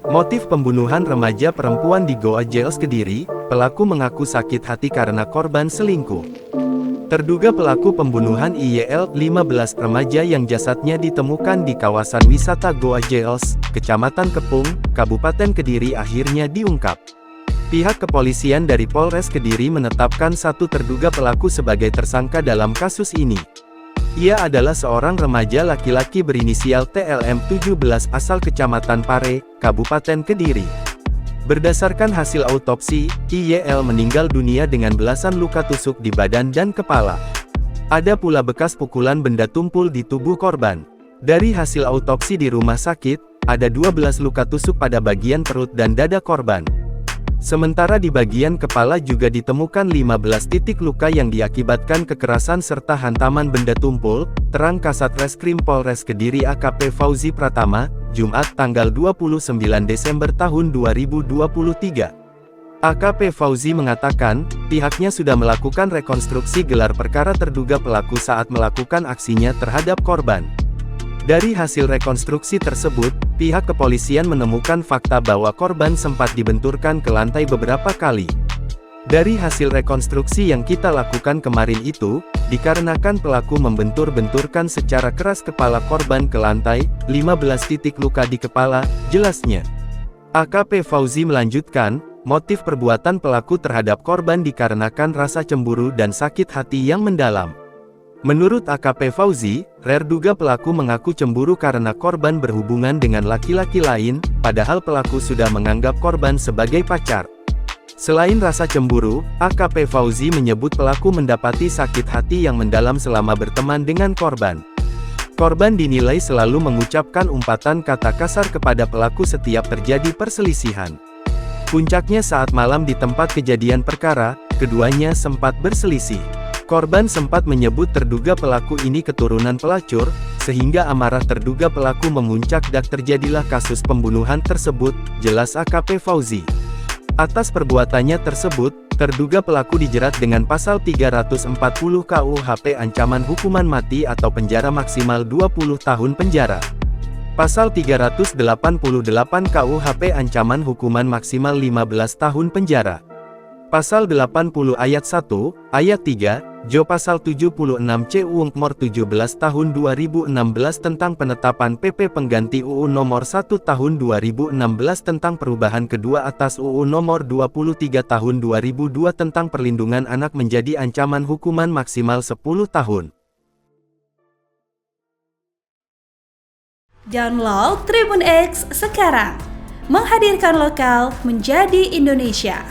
Motif pembunuhan remaja perempuan di Goa Jails Kediri, pelaku mengaku sakit hati karena korban selingkuh. Terduga pelaku pembunuhan IYL, 15 remaja yang jasadnya ditemukan di kawasan wisata Goa Jails, Kecamatan Kepung, Kabupaten Kediri akhirnya diungkap. Pihak kepolisian dari Polres Kediri menetapkan satu terduga pelaku sebagai tersangka dalam kasus ini. Ia adalah seorang remaja laki-laki berinisial TLM 17 asal Kecamatan Pare, Kabupaten Kediri. Berdasarkan hasil autopsi, IYL meninggal dunia dengan belasan luka tusuk di badan dan kepala. Ada pula bekas pukulan benda tumpul di tubuh korban. Dari hasil autopsi di rumah sakit, ada 12 luka tusuk pada bagian perut dan dada korban. Sementara di bagian kepala juga ditemukan 15 titik luka yang diakibatkan kekerasan serta hantaman benda tumpul, terang Kasat Reskrim Polres Kediri AKP Fauzi Pratama, Jumat tanggal 29 Desember tahun 2023. AKP Fauzi mengatakan, pihaknya sudah melakukan rekonstruksi gelar perkara terduga pelaku saat melakukan aksinya terhadap korban. Dari hasil rekonstruksi tersebut, pihak kepolisian menemukan fakta bahwa korban sempat dibenturkan ke lantai beberapa kali. Dari hasil rekonstruksi yang kita lakukan kemarin itu, dikarenakan pelaku membentur-benturkan secara keras kepala korban ke lantai, 15 titik luka di kepala, jelasnya. AKP Fauzi melanjutkan, motif perbuatan pelaku terhadap korban dikarenakan rasa cemburu dan sakit hati yang mendalam. Menurut AKP Fauzi, terduga pelaku mengaku cemburu karena korban berhubungan dengan laki-laki lain, padahal pelaku sudah menganggap korban sebagai pacar. Selain rasa cemburu, AKP Fauzi menyebut pelaku mendapati sakit hati yang mendalam selama berteman dengan korban. Korban dinilai selalu mengucapkan umpatan kata kasar kepada pelaku setiap terjadi perselisihan. Puncaknya saat malam di tempat kejadian perkara, keduanya sempat berselisih. Korban sempat menyebut terduga pelaku ini keturunan pelacur, sehingga amarah terduga pelaku memuncak dan terjadilah kasus pembunuhan tersebut, jelas AKP Fauzi. Atas perbuatannya tersebut, terduga pelaku dijerat dengan pasal 340 KUHP ancaman hukuman mati atau penjara maksimal 20 tahun penjara. Pasal 388 KUHP ancaman hukuman maksimal 15 tahun penjara. Pasal 80 ayat 1, ayat 3, Jo Pasal 76 C UU Nomor 17 Tahun 2016 tentang penetapan PP pengganti UU Nomor 1 Tahun 2016 tentang perubahan kedua atas UU Nomor 23 Tahun 2002 tentang perlindungan anak menjadi ancaman hukuman maksimal 10 tahun. Download Tribun X sekarang, menghadirkan lokal menjadi Indonesia.